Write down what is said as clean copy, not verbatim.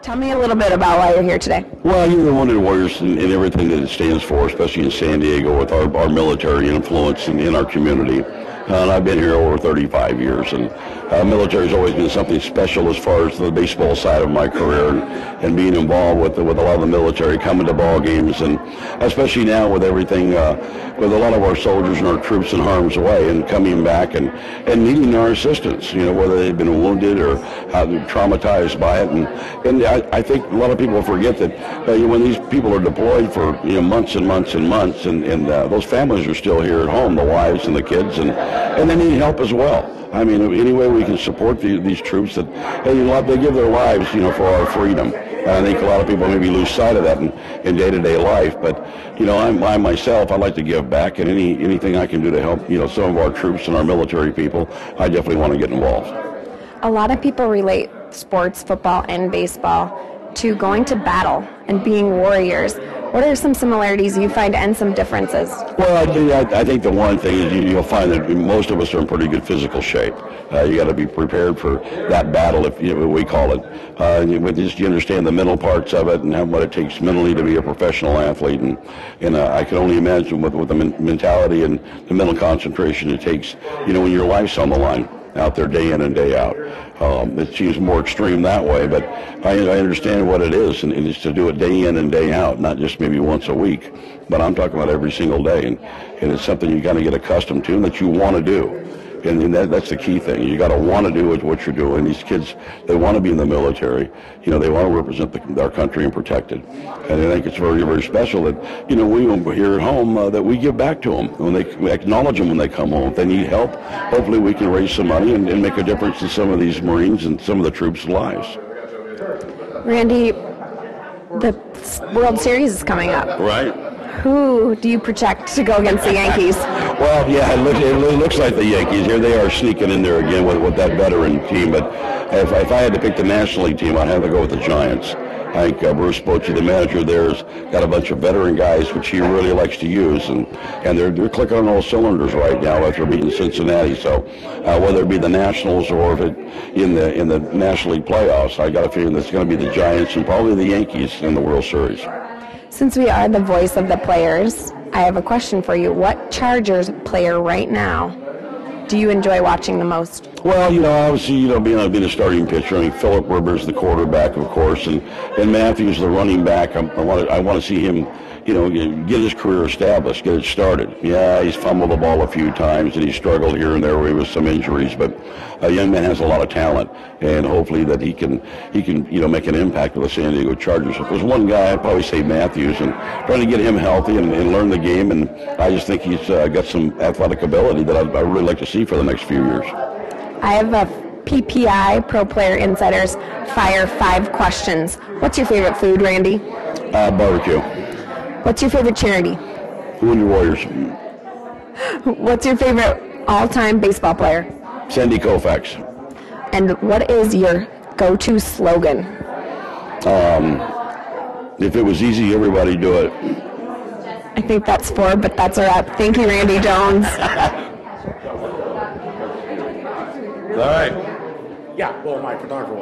Tell me a little bit about why you're here today. Well, you're the Wounded Warriors and everything that it stands for, especially in San Diego with our military influence in our community. And I've been here over 35 years, and military has always been something special as far as the baseball side of my career, and being involved with a lot of the military, coming to ball games, and especially now with everything, with a lot of our soldiers and our troops in harm's way, and coming back and needing our assistance, whether they've been wounded or traumatized by it. And I think a lot of people forget that when these people are deployed for months and months and months, and those families are still here at home, the wives and the kids, and they need help as well. I mean, any way we can support these troops that, hey, they give their lives, for our freedom. I think a lot of people maybe lose sight of that in day-to-day life. But, I myself, I like to give back, and anything I can do to help, some of our troops and our military people, I definitely want to get involved. A lot of people relate sports, football, and baseball to going to battle and being warriors. What are some similarities you find and some differences? Well, I think the one thing is you'll find that most of us are in pretty good physical shape. You got to be prepared for that battle, if we call it. You understand the mental parts of it and what it takes mentally to be a professional athlete. And I can only imagine with the mentality and the mental concentration it takes, when your life's on the line out there day in and day out. It seems more extreme that way, but I understand what it is, and it's to do it day in and day out, not just maybe once a week, but I'm talking about every single day, and it's something you got to get accustomed to and that you want to do. And that's the key thing. You got to want to do what you're doing. These kids, they want to be in the military. They want to represent our country and protect it. And I think it's very, very special that, we here at home, that we give back to them. When we acknowledge them when they come home. If they need help, hopefully we can raise some money and make a difference in some of these Marines and some of the troops' lives. Randy, the World Series is coming up. Right. Who do you project to go against the Yankees? Well, yeah, it looks like the Yankees. Here they are sneaking in there again with that veteran team. But if I had to pick the National League team, I'd have to go with the Giants. I think Bruce Bochy, the manager there, has got a bunch of veteran guys, which he really likes to use, and they're clicking on all cylinders right now after beating Cincinnati. So whether it be the Nationals or if it in the National League playoffs, I got a feeling that's going to be the Giants and probably the Yankees in the World Series. Since we are the voice of the players, I have a question for you. What Chargers player right now do you enjoy watching the most? Well, obviously, being a starting pitcher, I mean, Philip Rivers, the quarterback, of course, and Matthews, the running back. I want to see him, get his career established, get it started. Yeah, he's fumbled the ball a few times, and he struggled here and there with some injuries, but a young man has a lot of talent, and hopefully that he can make an impact with the San Diego Chargers. If there's one guy, I'd probably say Matthews, and trying to get him healthy and learn the game, and I just think he's got some athletic ability that I'd really like to see for the next few years. I have a PPI, Pro Player Insiders, Fire 5 questions. What's your favorite food, Randy? Barbecue. What's your favorite charity? Wounded Warriors. What's your favorite all-time baseball player? Sandy Koufax. And what is your go-to slogan? If it was easy, everybody do it. I think that's 4, but that's a wrap. Thank you, Randy Jones. All right. Yeah, well, my photographer